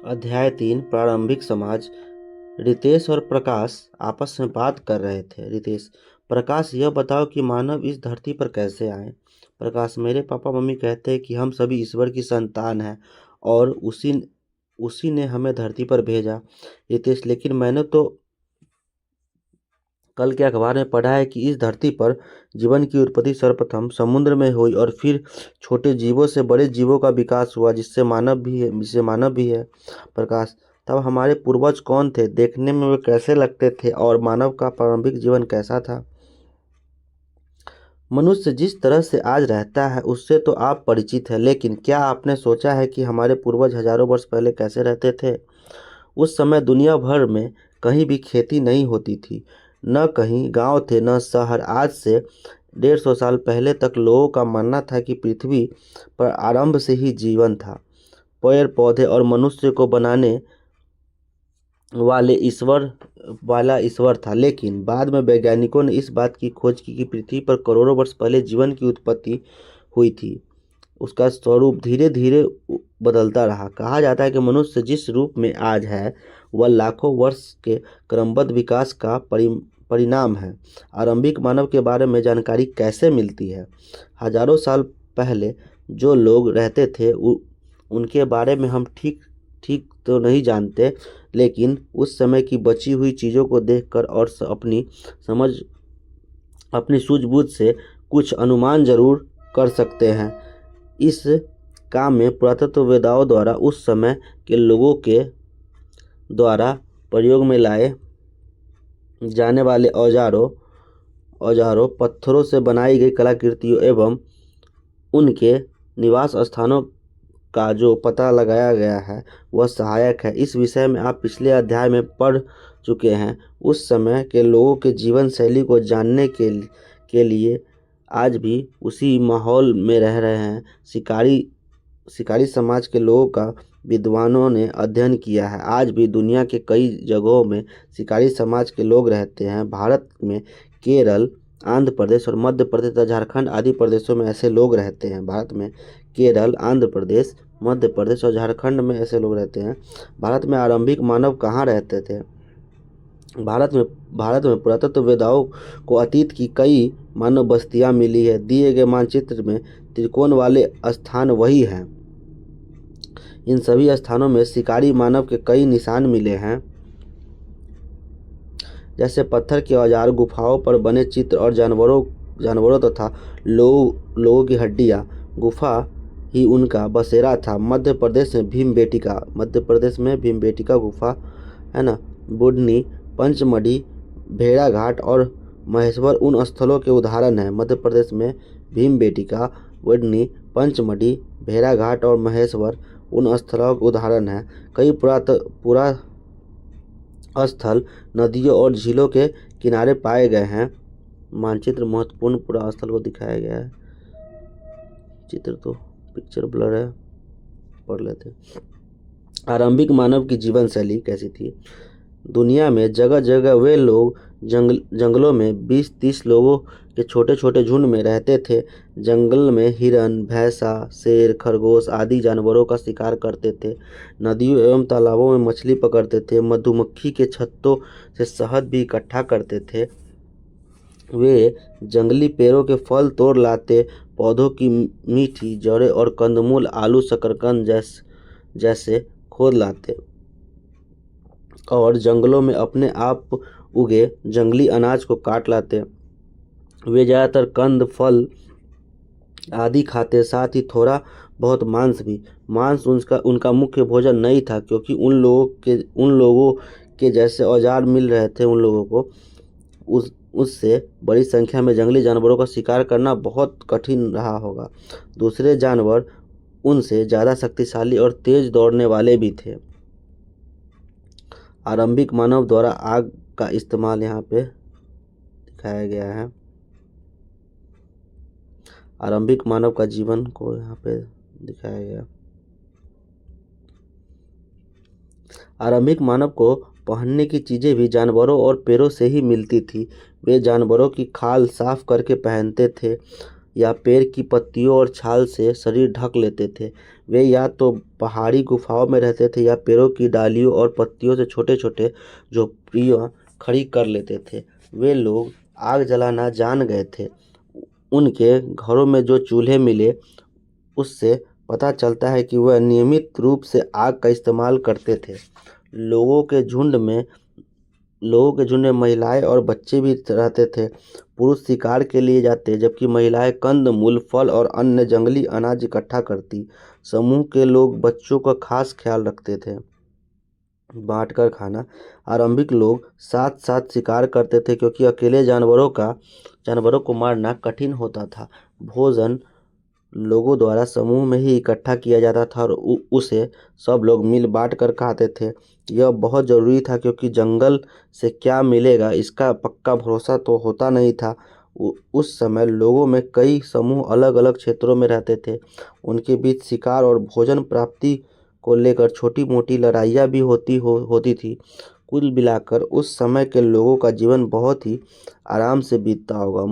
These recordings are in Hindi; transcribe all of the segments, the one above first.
अध्याय 3 प्रारंभिक समाज। रितेश और प्रकाश आपस में बात कर रहे थे। रितेश: प्रकाश, यह बताओ कि मानव इस धरती पर कैसे आए। प्रकाश: मेरे पापा मम्मी कहते हैं कि हम सभी ईश्वर की संतान हैं और उसी उसी ने हमें धरती पर भेजा। रितेश: लेकिन मैंने तो कल के अखबार में पढ़ा है कि इस धरती पर जीवन की उत्पत्ति सर्वप्रथम समुद्र में हुई और फिर छोटे जीवों से बड़े जीवों का विकास हुआ, जिससे मानव भी है। प्रकाश: तब हमारे पूर्वज कौन थे, देखने में वे कैसे लगते थे और मानव का प्रारंभिक जीवन कैसा था। मनुष्य जिस तरह से आज रहता है उससे तो आप परिचित हैं, लेकिन क्या आपने सोचा है कि हमारे पूर्वज हजारों वर्ष पहले कैसे रहते थे। उस समय दुनिया भर में कहीं भी खेती नहीं होती थी, न कहीं गांव थे न शहर। आज से 150 साल पहले तक लोगों का मानना था कि पृथ्वी पर आरंभ से ही जीवन था। पेड़ पौधे और मनुष्य को बनाने वाला ईश्वर था। लेकिन बाद में वैज्ञानिकों ने इस बात की खोज की कि पृथ्वी पर करोड़ों वर्ष पहले जीवन की उत्पत्ति हुई थी। उसका स्वरूप धीरे धीरे बदलता रहा। कहा जाता है कि मनुष्य जिस रूप में आज है वह लाखों वर्ष के क्रमबद्ध विकास का परिणाम है। आरंभिक मानव के बारे में जानकारी कैसे मिलती है। हजारों साल पहले जो लोग रहते थे उनके बारे में हम ठीक ठीक तो नहीं जानते, लेकिन उस समय की बची हुई चीज़ों को देखकर और अपनी सूझबूझ से कुछ अनुमान जरूर कर सकते हैं। इस काम में पुरातत्ववेदाओं द्वारा उस समय के लोगों के द्वारा प्रयोग में लाए जाने वाले औजारों, पत्थरों से बनाई गई कलाकृतियों एवं उनके निवास स्थानों का जो पता लगाया गया है वह सहायक है। इस विषय में आप पिछले अध्याय में पढ़ चुके हैं। उस समय के लोगों के जीवन शैली को जानने के लिए आज भी उसी माहौल में रह रहे हैं। शिकारी समाज के लोगों का विद्वानों ने अध्ययन किया है। आज भी दुनिया के कई जगहों में शिकारी समाज के लोग रहते हैं। भारत में केरल, आंध्र प्रदेश और मध्य प्रदेश तथा झारखंड आदि प्रदेशों में ऐसे लोग रहते हैं। भारत में केरल, आंध्र प्रदेश, मध्य प्रदेश और झारखंड में ऐसे लोग रहते हैं। भारत में आरंभिक मानव कहाँ रहते थे। भारत में पुरातत्ववेदाओं को अतीत की कई मानव बस्तियां मिली है। दिए गए मानचित्र में त्रिकोण वाले स्थान वही हैं। इन सभी स्थानों में शिकारी मानव के कई निशान मिले हैं, जैसे पत्थर के औजार, गुफाओं पर बने चित्र और जानवरों तथा लोगों की हड्डियां। गुफा ही उनका बसेरा था। मध्य प्रदेश में भीमबेटका गुफा है ना, बुढ़नी, पंचमढ़ी, भेड़ाघाट और महेश्वर उन स्थलों के उदाहरण हैं। मध्य प्रदेश में भीमबेटका, बुढ़नी, पंचमढ़ी, भेड़ाघाट और महेश्वर उन स्थलों के उदाहरण हैं। कई पुरा स्थल नदियों और झीलों के किनारे पाए गए हैं। मानचित्र महत्वपूर्ण पुरा स्थल को दिखाया गया है। पिक्चर ब्लर है, पढ़ लेते हैं। आरंभिक मानव की जीवन शैली कैसी थी। दुनिया में जगह जगह वे लोग जंगलों में 20-30 लोगों के छोटे छोटे झुंड में रहते थे। जंगल में हिरन, भैंसा, शेर, खरगोश आदि जानवरों का शिकार करते थे। नदियों एवं तालाबों में मछली पकड़ते थे। मधुमक्खी के छत्तों से शहद भी इकट्ठा करते थे। वे जंगली पेड़ों के फल तोड़ लाते, पौधों की मीठी जड़ें और कंदमूल, आलू, शकरकंद जैसे खोद लाते और जंगलों में अपने आप उगे जंगली अनाज को काट लाते। वे ज़्यादातर कंद, फल आदि खाते, साथ ही थोड़ा बहुत मांस भी। मांस उनका मुख्य भोजन नहीं था, क्योंकि उन लोगों के जैसे औजार मिल रहे थे उन लोगों को। उससे बड़ी संख्या में जंगली जानवरों का शिकार करना बहुत कठिन रहा होगा। दूसरे जानवर उनसे ज़्यादा शक्तिशाली और तेज दौड़ने वाले भी थे। आरंभिक मानव द्वारा आग का इस्तेमाल यहाँ पे दिखाया गया है। आरंभिक मानव का जीवन को यहाँ पे दिखाया गया। आरंभिक मानव को पहनने की चीज़ें भी जानवरों और पेड़ों से ही मिलती थी। वे जानवरों की खाल साफ करके पहनते थे। या पेड़ की पत्तियों और छाल से शरीर ढक लेते थे। वे या तो पहाड़ी गुफाओं में रहते थे या पेड़ों की डालियों और पत्तियों से छोटे छोटे झोपड़ियाँ खड़ी कर लेते थे। वे लोग आग जलाना जान गए थे। उनके घरों में जो चूल्हे मिले उससे पता चलता है कि वह नियमित रूप से आग का इस्तेमाल करते थे। लोगों के झुंड में महिलाएं और बच्चे भी रहते थे। पुरुष शिकार के लिए जाते जबकि महिलाएं कंद मूल फल और अन्य जंगली अनाज इकट्ठा करती। समूह के लोग बच्चों का खास ख्याल रखते थे। बांटकर खाना। आरंभिक लोग साथ साथ शिकार करते थे क्योंकि अकेले जानवरों को मारना कठिन होता था। भोजन लोगों द्वारा समूह में ही इकट्ठा किया जाता था और उसे सब लोग मिल बांट कर खाते थे। यह बहुत ज़रूरी था क्योंकि जंगल से क्या मिलेगा इसका पक्का भरोसा तो होता नहीं था। उस समय लोगों में कई समूह अलग अलग क्षेत्रों में रहते थे। उनके बीच शिकार और भोजन प्राप्ति को लेकर छोटी मोटी लड़ाइयाँ भी होती थी। कुल मिलाकर उस समय के लोगों का जीवन बहुत ही आराम से बीतता होगा।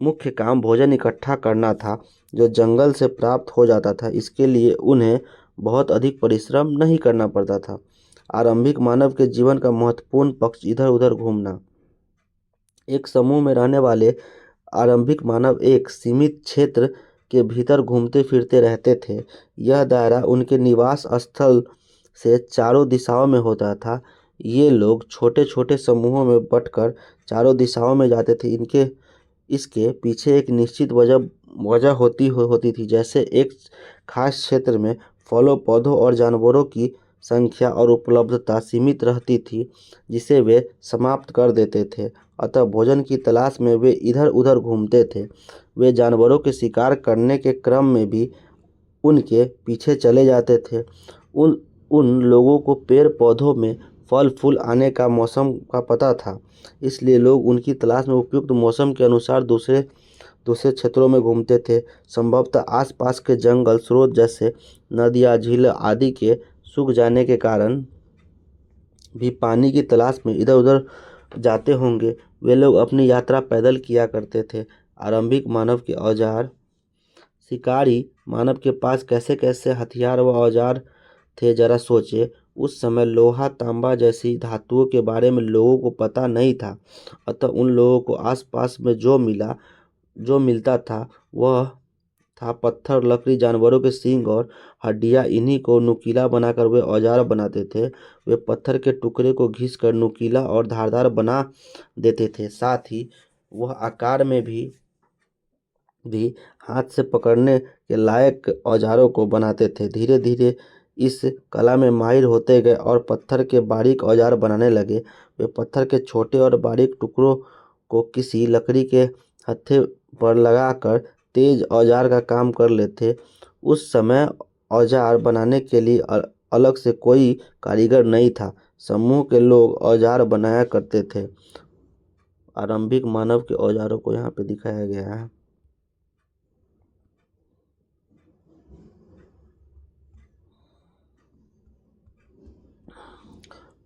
मुख्य काम भोजन इकट्ठा करना था जो जंगल से प्राप्त हो जाता था। इसके लिए उन्हें बहुत अधिक परिश्रम नहीं करना पड़ता था। आरंभिक मानव के जीवन का महत्वपूर्ण पक्ष इधर उधर घूमना। एक समूह में रहने वाले आरंभिक मानव एक सीमित क्षेत्र के भीतर घूमते फिरते रहते थे। यह दायरा उनके निवास स्थल से चारों दिशाओं में होता था। ये लोग छोटे छोटे समूहों में बंटकर चारों दिशाओं में जाते थे। इसके पीछे एक निश्चित वजह होती थी। जैसे एक खास क्षेत्र में फलों पौधों और जानवरों की संख्या और उपलब्धता सीमित रहती थी जिसे वे समाप्त कर देते थे। अतः भोजन की तलाश में वे इधर उधर घूमते थे। वे जानवरों के शिकार करने के क्रम में भी उनके पीछे चले जाते थे। उन उन लोगों को पेड़ पौधों में फल फूल आने का मौसम का पता था, इसलिए लोग उनकी तलाश में उपयुक्त मौसम के अनुसार दूसरे दूसरे क्षेत्रों में घूमते थे। संभवतः आसपास के जंगल स्रोत जैसे नदियाँ झील आदि के सूख जाने के कारण भी पानी की तलाश में इधर उधर जाते होंगे। वे लोग अपनी यात्रा पैदल किया करते थे। आरंभिक मानव के औजार। शिकारी मानव के पास कैसे कैसे हथियार व औजार थे जरा सोचे। उस समय लोहा तांबा जैसी धातुओं के बारे में लोगों को पता नहीं था। अतः उन लोगों को आसपास में जो मिलता था वह था पत्थर लकड़ी जानवरों के सींग और हड्डियाँ। इन्हीं को नुकीला बनाकर वे औजार बनाते थे। वे पत्थर के टुकड़े को घिस कर नुकीला और धारदार बना देते थे। साथ ही वह आकार में भी हाथ से पकड़ने के लायक औजारों को बनाते थे। धीरे धीरे इस कला में माहिर होते गए और पत्थर के बारीक औजार बनाने लगे। वे पत्थर के छोटे और बारीक टुकड़ों को किसी लकड़ी के हत्थे पर लगाकर तेज औजार का काम कर लेते। उस समय औजार बनाने के लिए अलग से कोई कारीगर नहीं था। समूह के लोग औजार बनाया करते थे। आरंभिक मानव के औजारों को यहाँ पे दिखाया गया है।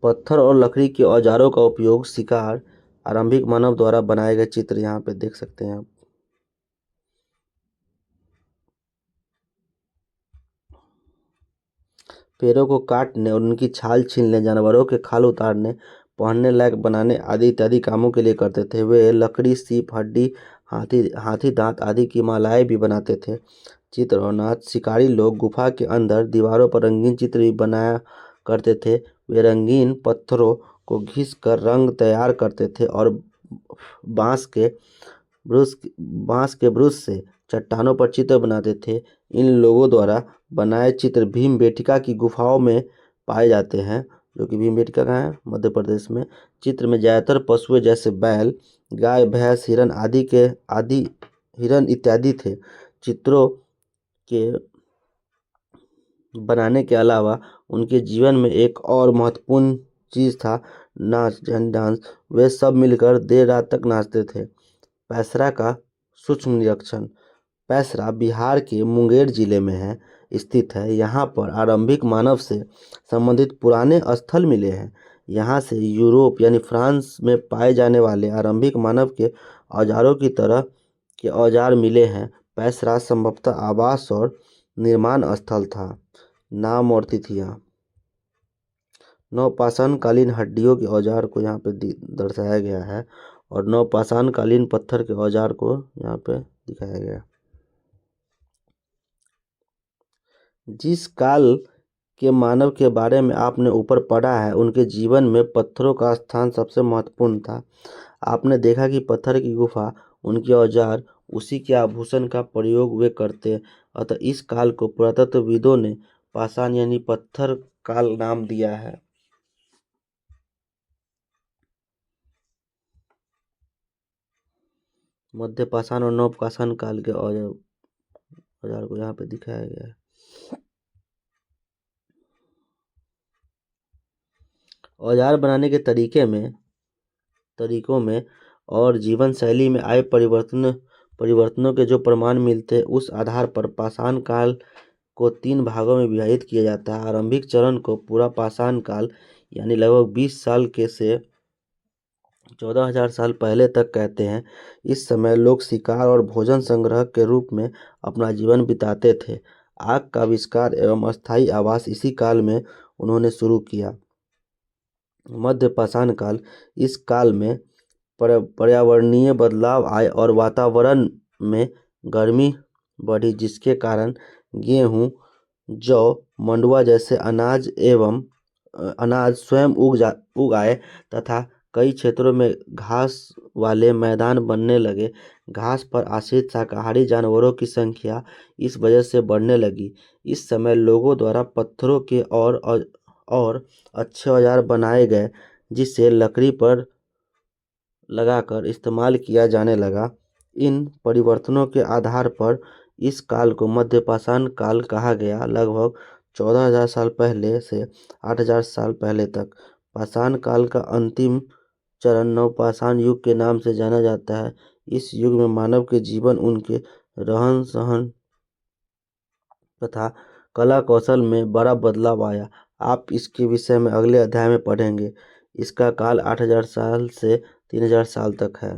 पत्थर और लकड़ी के औजारों का उपयोग शिकार। आरंभिक मानव द्वारा बनाए गए चित्र यहाँ पे देख सकते हैं आप। पेड़ों को काटने और उनकी छाल छीलने, जानवरों के खाल उतारने, पहनने लायक बनाने आदि इत्यादि कामों के लिए करते थे। वे लकड़ी सीप हड्डी हाथी दांत आदि की मालाएं भी बनाते थे। चित्र और नाच। शिकारी लोग गुफा के अंदर दीवारों पर रंगीन चित्र भी बनाया करते थे। वे रंगीन पत्थरों को घिस कर रंग तैयार करते थे और बांस के ब्रश से चट्टानों पर चित्र बनाते थे। इन लोगों द्वारा बनाए चित्र भीमबेटका की गुफाओं में पाए जाते हैं, जो कि भीमबेटका कहाँ है, मध्य प्रदेश में। चित्र में ज़्यादातर पशुएं जैसे बैल गाय भैंस हिरन इत्यादि थे। चित्रों के बनाने के अलावा उनके जीवन में एक और महत्वपूर्ण चीज़ था नाच डांस। वे सब मिलकर देर रात तक नाचते थे। पैसरा का सूक्ष्म निरीक्षण। पैसरा बिहार के मुंगेर जिले में स्थित है। यहाँ पर आरंभिक मानव से संबंधित पुराने स्थल मिले हैं। यहाँ से यूरोप यानी फ्रांस में पाए जाने वाले आरंभिक मानव के औजारों की तरह के औजार मिले हैं। पैसराज संभवतः आवास और निर्माण स्थल था। नाम और तिथियाँ। नवपाषाण कालीन हड्डियों के औजार को यहाँ पे दर्शाया गया है और नवपाषाण कालीन पत्थर के औजार को यहाँ पे दिखाया गया है। जिस काल के मानव के बारे में आपने ऊपर पढ़ा है, उनके जीवन में पत्थरों का स्थान सबसे महत्वपूर्ण था। आपने देखा कि पत्थर की गुफा, उनके औजार, उसी के आभूषण का प्रयोग वे करते। अतः इस काल को पुरातत्वविदों ने पाषाण यानी पत्थर काल नाम दिया है। मध्य पाषाण और नवपाषाण काल के औजार को यहाँ पे दिखाया गया है। औजार बनाने के तरीकों में और जीवन शैली में आए परिवर्तनों के जो प्रमाण मिलते हैं, उस आधार पर पाषाण काल को 3 भागों में विभाजित किया जाता है। आरंभिक चरण को पूरा पाषाण काल यानी लगभग 20 साल के से 14,000 साल पहले तक कहते हैं। इस समय लोग शिकार और भोजन संग्रह के रूप में अपना जीवन बिताते थे। आग का आविष्कार एवं अस्थायी आवास इसी काल में उन्होंने शुरू किया। मध्य पाषाण काल, इस काल में पर्यावरणीय बदलाव आए और वातावरण में गर्मी बढ़ी, जिसके कारण गेहूँ, जौ, मंडुआ जैसे अनाज स्वयं उग आए तथा कई क्षेत्रों में घास वाले मैदान बनने लगे। घास पर आश्रित शाकाहारी जानवरों की संख्या इस वजह से बढ़ने लगी। इस समय लोगों द्वारा पत्थरों के और अच्छे औजार बनाए गए, जिसे लकड़ी पर लगाकर इस्तेमाल किया जाने लगा। इन परिवर्तनों के आधार पर इस काल को मध्य पाषाण काल कहा गया। लगभग 14,000 साल पहले से 8,000 साल पहले तक। पाषाण काल का अंतिम चरण नवपाषाण युग के नाम से जाना जाता है। इस युग में मानव के जीवन, उनके रहन सहन तथा कला कौशल में बड़ा बदलाव आया। आप इसके विषय में अगले अध्याय में पढ़ेंगे। इसका काल 8,000 साल से 3,000 साल तक है।